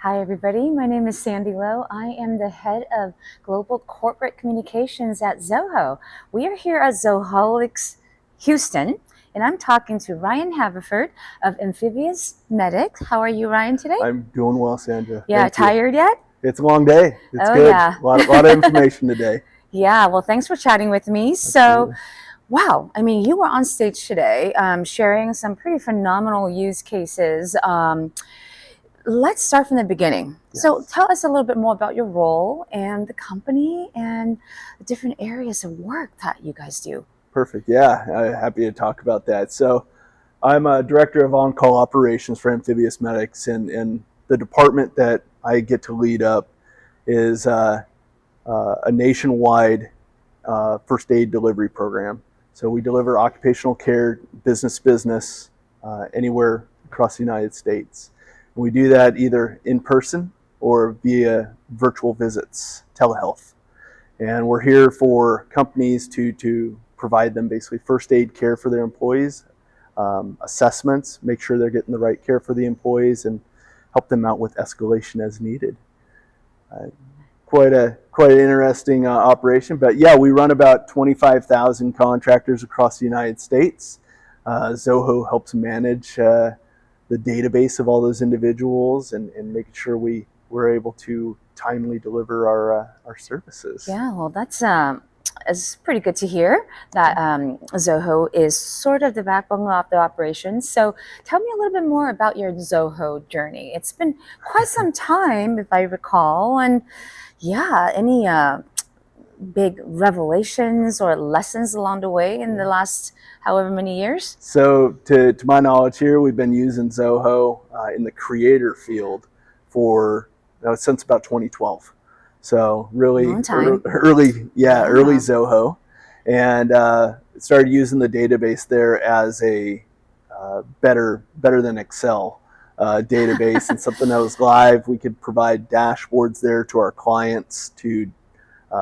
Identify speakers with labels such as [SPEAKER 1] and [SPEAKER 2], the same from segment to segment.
[SPEAKER 1] Hi, everybody. My name is Sandy Lowe. I am the head of Global Corporate Communications at Zoho. We are here at Zoholics Houston, and I'm talking to Ryan Haverberg of Amphibious Medics. How are you, Ryan, today?
[SPEAKER 2] I'm doing well, Sandra.
[SPEAKER 1] Yeah,
[SPEAKER 2] Thank you.
[SPEAKER 1] tired yet?
[SPEAKER 2] It's a long day. It's
[SPEAKER 1] Oh,
[SPEAKER 2] good.
[SPEAKER 1] yeah.
[SPEAKER 2] A lot of information today.
[SPEAKER 1] Yeah, well, thanks for chatting with me.
[SPEAKER 2] Absolutely.
[SPEAKER 1] Wow, I mean, you were on stage today sharing some pretty phenomenal use cases. Let's start from the beginning.
[SPEAKER 2] Yes.
[SPEAKER 1] So tell us a little bit more about your role and the company and the different areas of work that you guys do.
[SPEAKER 2] Perfect. Yeah, happy to talk about that. So I'm a director of on-call operations for Amphibious Medics, and the department that I get to lead up is a nationwide first aid delivery program. So we deliver occupational care, business, anywhere across the United States. And we do that either in person or via virtual visits, telehealth. And we're here for companies to provide them basically first aid care for their employees, assessments, make sure they're getting the right care for the employees, and help them out with escalation as needed. Quite an interesting operation, but yeah, we run about 25,000 contractors across the United States. Zoho helps manage the database of all those individuals and making sure we're able to timely deliver our services.
[SPEAKER 1] Yeah, well, it's pretty good to hear that Zoho is sort of the backbone of the operation. So tell me a little bit more about your Zoho journey. It's been quite some time, if I recall, and yeah, any big revelations or lessons along the way in the last however many years?
[SPEAKER 2] So to my knowledge here, we've been using Zoho in the creator field for since about 2012. So really early Zoho, and started using the database there as a better than Excel database and something that was live. We could provide dashboards there to our clients to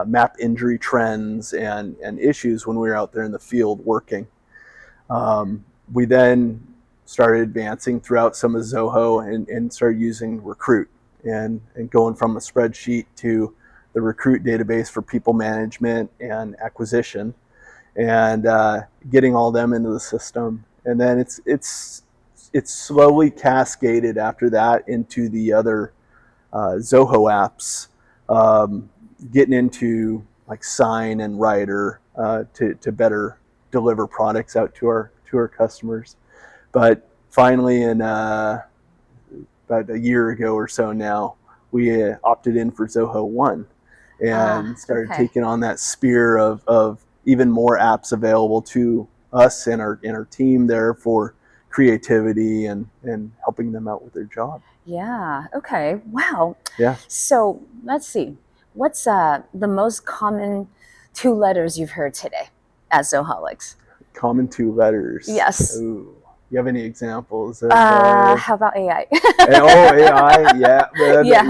[SPEAKER 2] map injury trends and issues when we were out there in the field working. We then started advancing throughout some of Zoho and started using Recruit and going from a spreadsheet to the Recruit database for people management and acquisition, and getting all them into the system. And then it's slowly cascaded after that into the other Zoho apps, getting into like Sign and Writer to better deliver products out to our customers. But finally, in about a year ago or so now, we opted in for Zoho One and started taking on that sphere of even more apps available to us and our team there for creativity and helping them out with their job.
[SPEAKER 1] Yeah. Okay. Wow.
[SPEAKER 2] Yeah.
[SPEAKER 1] So let's see. What's the most common 2 letters you've heard today at Zoholics?
[SPEAKER 2] Common 2 letters.
[SPEAKER 1] Yes.
[SPEAKER 2] Ooh. You have any examples of
[SPEAKER 1] how about AI?
[SPEAKER 2] AI, yeah.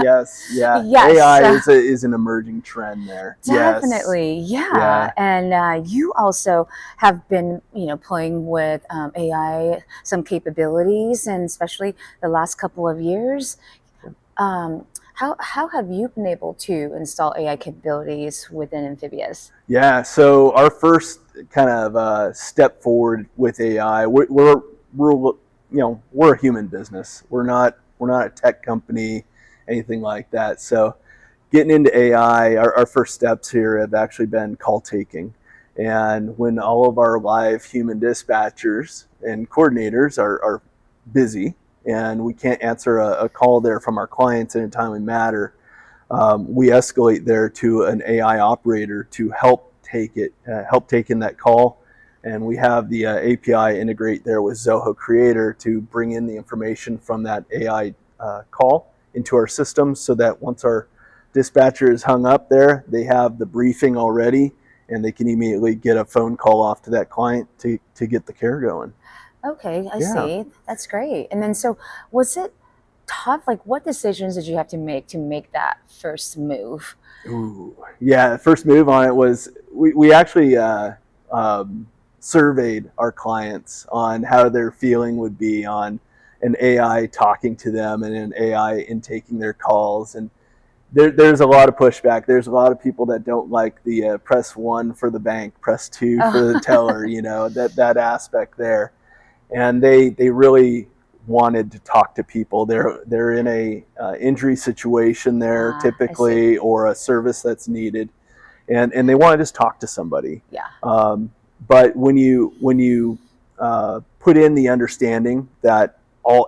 [SPEAKER 1] Yes.
[SPEAKER 2] AI is an emerging trend there.
[SPEAKER 1] Definitely, yeah. And you also have been, playing with AI, some capabilities, and especially the last couple of years. How have you been able to install AI capabilities within Amphibious?
[SPEAKER 2] Yeah, so our first kind of step forward with AI, we're a human business. We're not a tech company, anything like that. So getting into AI, our first steps here have actually been call taking. And when all of our live human dispatchers and coordinators are busy and we can't answer a call there from our clients in a timely manner, we escalate there to an AI operator to help take in that call. And we have the API integrate there with Zoho Creator to bring in the information from that AI call into our system, so that once our dispatcher is hung up there, they have the briefing already and they can immediately get a phone call off to that client to get the care going.
[SPEAKER 1] Okay, I see. That's great. And then, so was it tough? Like, what decisions did you have to make that first move?
[SPEAKER 2] Ooh, yeah, the first move on it was we actually surveyed our clients on how their feeling would be on an AI talking to them and an AI intaking their calls. And there's a lot of pushback. There's a lot of people that don't like the press 1 for the bank, press 2 for the teller, that aspect there. And they really wanted to talk to people. They're in a injury situation there typically, or a service that's needed, and they want to just talk to somebody.
[SPEAKER 1] Yeah.
[SPEAKER 2] But when you put in the understanding that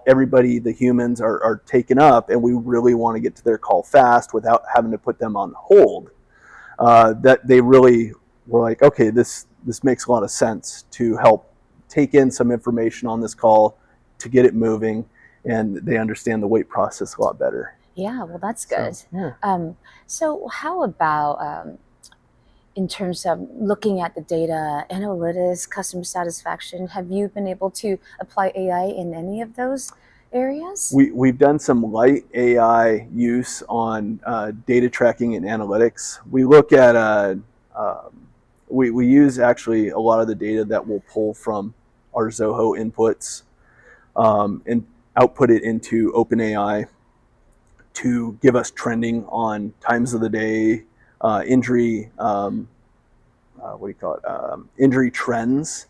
[SPEAKER 2] everybody, the humans are taken up, and we really want to get to their call fast without having to put them on hold, that they really were like, okay, this makes a lot of sense to help take in some information on this call to get it moving, and they understand the wait process a lot better.
[SPEAKER 1] Yeah, well, that's good.
[SPEAKER 2] So, yeah.
[SPEAKER 1] So how about in terms of looking at the data, analytics, customer satisfaction, have you been able to apply AI in any of those areas?
[SPEAKER 2] We've done some light AI use on data tracking and analytics. We look at, we use actually a lot of the data that we'll pull from our Zoho inputs and output it into OpenAI to give us trending on times of the day, injury, injury trends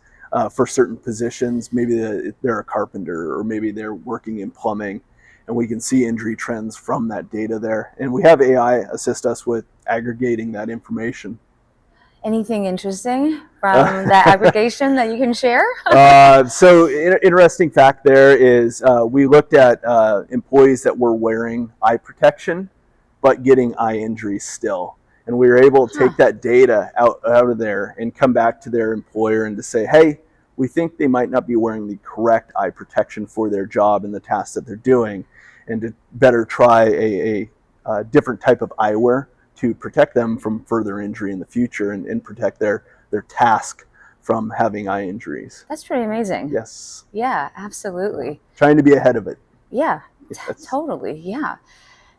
[SPEAKER 2] for certain positions. Maybe they're a carpenter, or maybe they're working in plumbing, and we can see injury trends from that data there. And we have AI assist us with aggregating that information.
[SPEAKER 1] Anything interesting from that aggregation that you can share?
[SPEAKER 2] So interesting fact there is we looked at employees that were wearing eye protection but getting eye injuries still. And we were able to take that data out of there and come back to their employer and to say, hey, we think they might not be wearing the correct eye protection for their job and the tasks that they're doing, and to better try a different type of eyewear to protect them from further injury in the future, and protect their task from having eye injuries.
[SPEAKER 1] That's pretty amazing.
[SPEAKER 2] Yes.
[SPEAKER 1] Yeah, absolutely.
[SPEAKER 2] Trying to be ahead of it.
[SPEAKER 1] Yeah, totally. Yeah.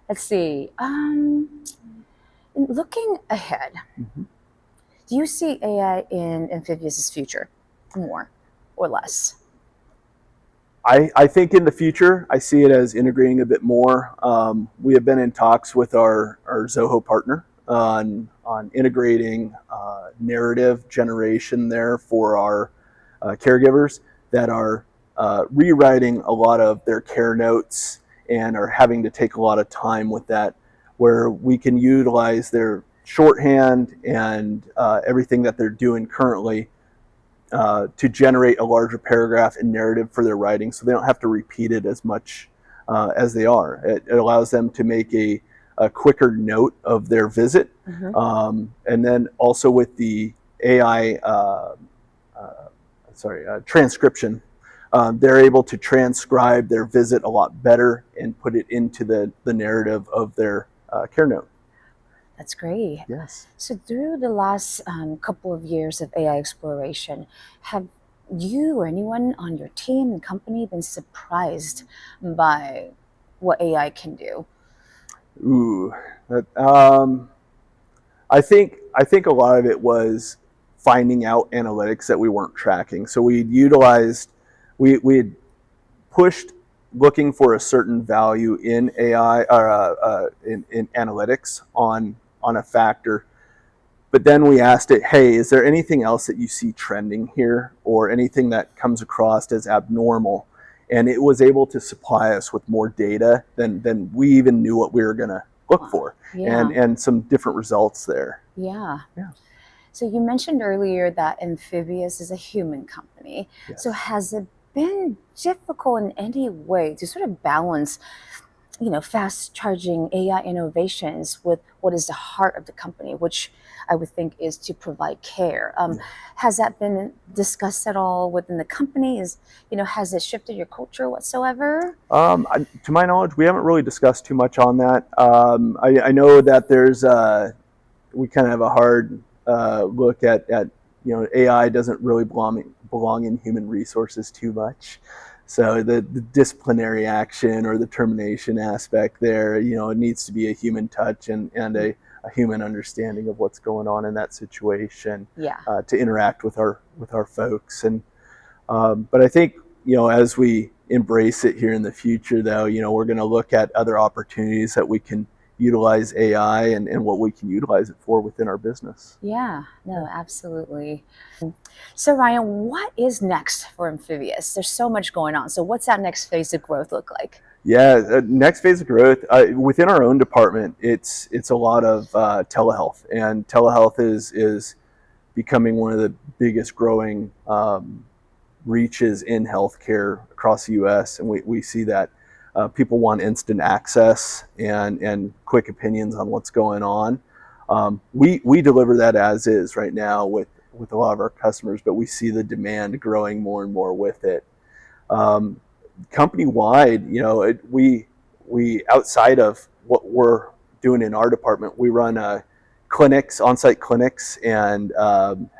[SPEAKER 1] Let's see. Looking ahead, do you see AI in Amphibious' future more or less?
[SPEAKER 2] I think in the future, I see it as integrating a bit more. We have been in talks with our Zoho partner on integrating narrative generation there for our caregivers that are rewriting a lot of their care notes and are having to take a lot of time with that, where we can utilize their shorthand and everything that they're doing currently to generate a larger paragraph and narrative for their writing, so they don't have to repeat it as much as they are. It allows them to make a quicker note of their visit. And then also with the AI transcription, they're able to transcribe their visit a lot better and put it into the narrative of their care note.
[SPEAKER 1] That's great.
[SPEAKER 2] Yes.
[SPEAKER 1] So through the last couple of years of AI exploration, have you or anyone on your team and company been surprised by what AI can do?
[SPEAKER 2] Ooh, I think a lot of it was finding out analytics that we weren't tracking. So we had pushed looking for a certain value in AI or in analytics on a factor, but then we asked it, hey, is there anything else that you see trending here, or anything that comes across as abnormal? And it was able to supply us with more data than we even knew what we were going to look for, and some different results there.
[SPEAKER 1] Yeah. So you mentioned earlier that Amphibious is a human company.
[SPEAKER 2] Yes.
[SPEAKER 1] So has it been difficult in any way to sort of balance, fast charging AI innovations with what is the heart of the company, which I would think is to provide care? Has that been discussed at all within the company? Has it shifted your culture whatsoever?
[SPEAKER 2] To my knowledge, we haven't really discussed too much on that. I know that there's we kind of have a hard look at AI doesn't really belong in human resources too much. So the disciplinary action or the termination aspect there, it needs to be a human touch and a human understanding of what's going on in that situation. To interact with our folks. And but I think as we embrace it here in the future, though. We're going to look at other opportunities that we can utilize AI and what we can utilize it for within our business.
[SPEAKER 1] Yeah, no, absolutely. So Ryan, what is next for Amphibious? There's so much going on. So what's that next phase of growth look like?
[SPEAKER 2] Yeah, next phase of growth within our own department. It's a lot of telehealth, and telehealth is becoming one of the biggest growing reaches in healthcare across the U.S. And we see that people want instant access and quick opinions on what's going on. We deliver that as is right now with a lot of our customers, but we see the demand growing more and more with it. Company wide, we outside of what we're doing in our department, we run clinics, on-site clinics, and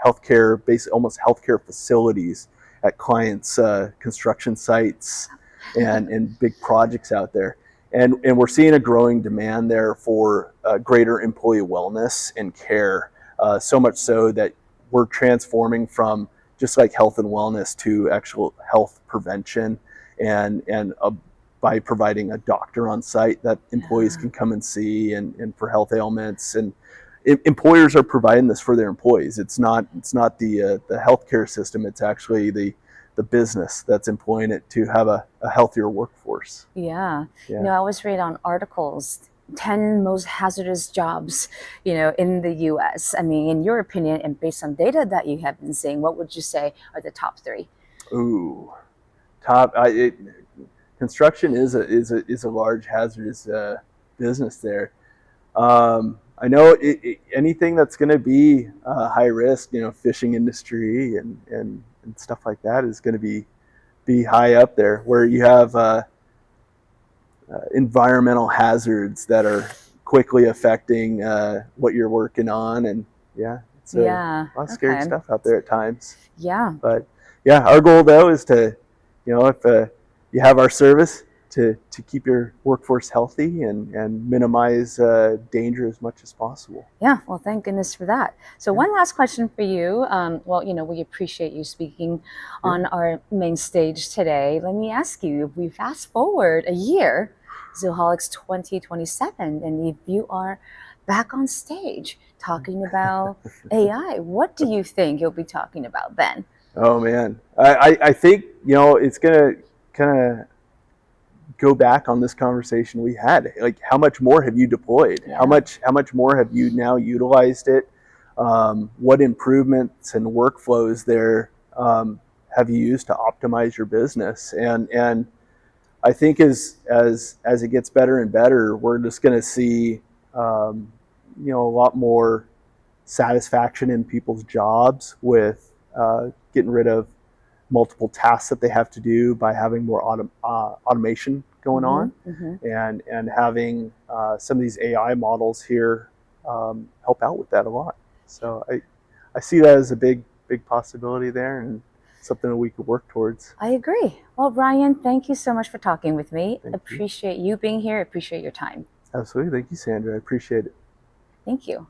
[SPEAKER 2] healthcare, basically almost healthcare facilities at clients' construction sites and big projects out there. And we're seeing a growing demand there for greater employee wellness and care, so much so that we're transforming from just like health and wellness to actual health prevention, and by providing a doctor on site that employees can come and see and for health ailments. And employers are providing this for their employees. It's not the healthcare system. It's actually the business that's employing it to have a healthier workforce.
[SPEAKER 1] Yeah. I always read on articles, 10 most hazardous jobs, in the U.S. I mean, in your opinion, and based on data that you have been seeing, what would you say are the top 3?
[SPEAKER 2] Ooh, construction is a large hazardous business there. I know anything that's going to be high risk, fishing industry and stuff like that is going to be high up there, where you have environmental hazards that are quickly affecting what you're working on. And it's a lot of scary stuff out there at times.
[SPEAKER 1] Yeah.
[SPEAKER 2] But our goal though is to, if you have our service, to keep your workforce healthy and minimize danger as much as possible.
[SPEAKER 1] Yeah, well, thank goodness for that. So one last question for you. We appreciate you speaking on our main stage today. Let me ask you, if we fast forward a year, Zoholics 2027, and if you are back on stage talking about AI, what do you think you'll be talking about then?
[SPEAKER 2] Oh man, I think it's gonna kind of go back on this conversation we had. Like, how much more have you deployed? How much more have you now utilized it? What improvements and workflows there have you used to optimize your business? And I think as it gets better and better, we're just going to see a lot more satisfaction in people's jobs with getting rid of multiple tasks that they have to do by having more automation going on, and having some of these AI models here help out with that a lot. So I see that as a big possibility there, and something that we could work towards.
[SPEAKER 1] I agree. Well, Ryan, thank you so much for talking with me. Appreciate you being here. Appreciate your time.
[SPEAKER 2] Absolutely. Thank you, Sandra. I appreciate it.
[SPEAKER 1] Thank you.